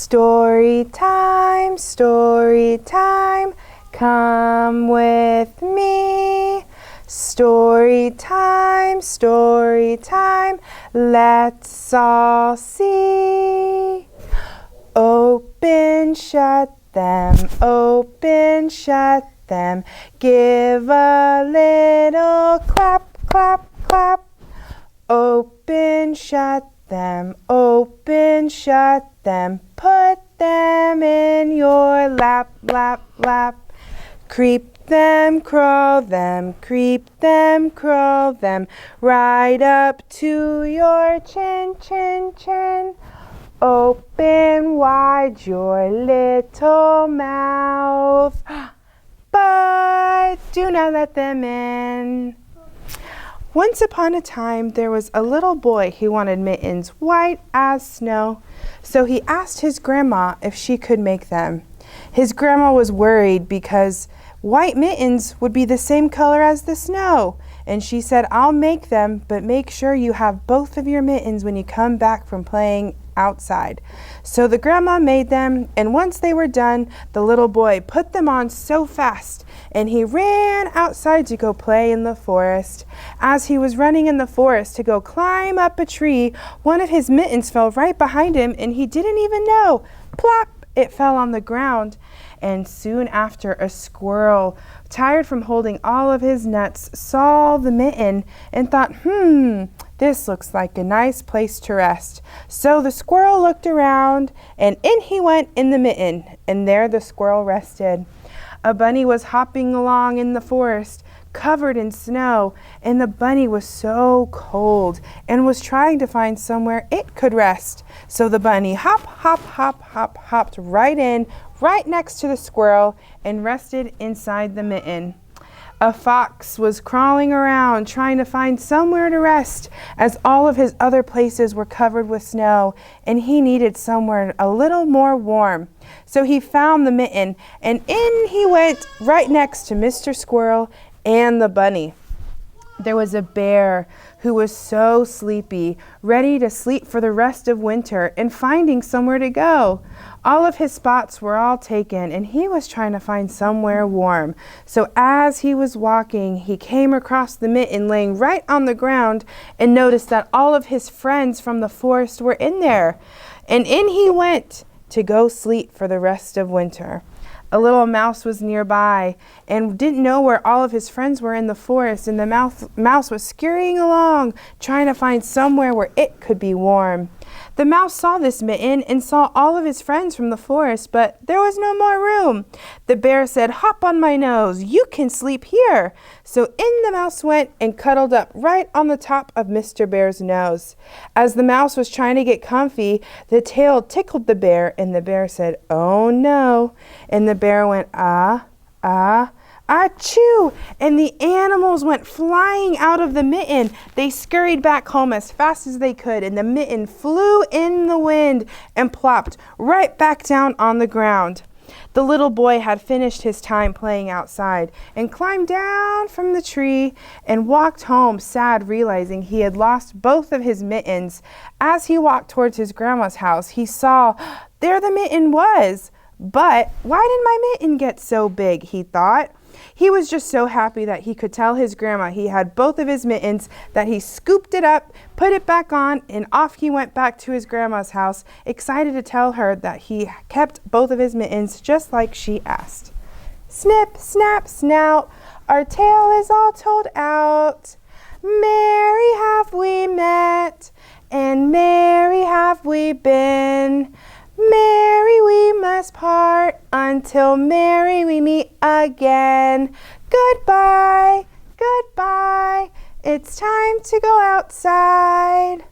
Story time, come with me. Story time, let's all see. Open, shut them, give a little clap, clap, clap. Open, shut them, put them in your lap, lap, lap. Creep them, crawl them, right up to your chin, chin, chin. Open wide your little mouth, but do not let them in. Once upon a time, there was a little boy who wanted mittens white as snow, so he asked his grandma if she could make them. His grandma was worried because white mittens would be the same color as the snow, and she said, "I'll make them, but make sure you have both of your mittens when you come back from playing outside." So the grandma made them, and once they were done, the little boy put them on so fast, and he ran outside to go play in the forest. As he was running in the forest to go climb up a tree, one of his mittens fell right behind him, and he didn't even know. Plop! It fell on the ground. And soon after, a squirrel, tired from holding all of his nuts, saw the mitten and thought, this looks like a nice place to rest. So the squirrel looked around, and in he went in the mitten, and there the squirrel rested. A bunny was hopping along in the forest, covered in snow, and the bunny was so cold and was trying to find somewhere it could rest. So the bunny hopped right in, right next to the squirrel, and rested inside the mitten. A fox was crawling around trying to find somewhere to rest, as all of his other places were covered with snow, and he needed somewhere a little more warm. So he found the mitten, and in he went right next to Mr. Squirrel and the bunny. There was a bear who was so sleepy, ready to sleep for the rest of winter and finding somewhere to go. All of his spots were all taken, and he was trying to find somewhere warm. So as he was walking, he came across the mitten laying right on the ground and noticed that all of his friends from the forest were in there. And in he went to go sleep for the rest of winter. A little mouse was nearby and didn't know where all of his friends were in the forest, and the mouse was scurrying along, trying to find somewhere where it could be warm. The mouse saw this mitten and saw all of his friends from the forest, but there was no more room. The bear said, "Hop on my nose, you can sleep here." So in the mouse went and cuddled up right on the top of Mr. Bear's nose. As the mouse was trying to get comfy, the tail tickled the bear, and the bear said, "Oh no." And the bear went, achoo! And the animals went flying out of the mitten. They scurried back home as fast as they could, and the mitten flew in the wind and plopped right back down on the ground. The little boy had finished his time playing outside and climbed down from the tree and walked home, sad, realizing he had lost both of his mittens. As he walked towards his grandma's house, he saw there the mitten was. But why did my mitten get so big, he thought. He was just so happy that he could tell his grandma he had both of his mittens that he scooped it up, put it back on, and off he went back to his grandma's house, excited to tell her that he kept both of his mittens just like she asked. Snip, snap, snout, our tale is all told out. Merry have we met, and merry have we been. Merry we must part, until merry we meet again. Goodbye, goodbye, it's time to go outside.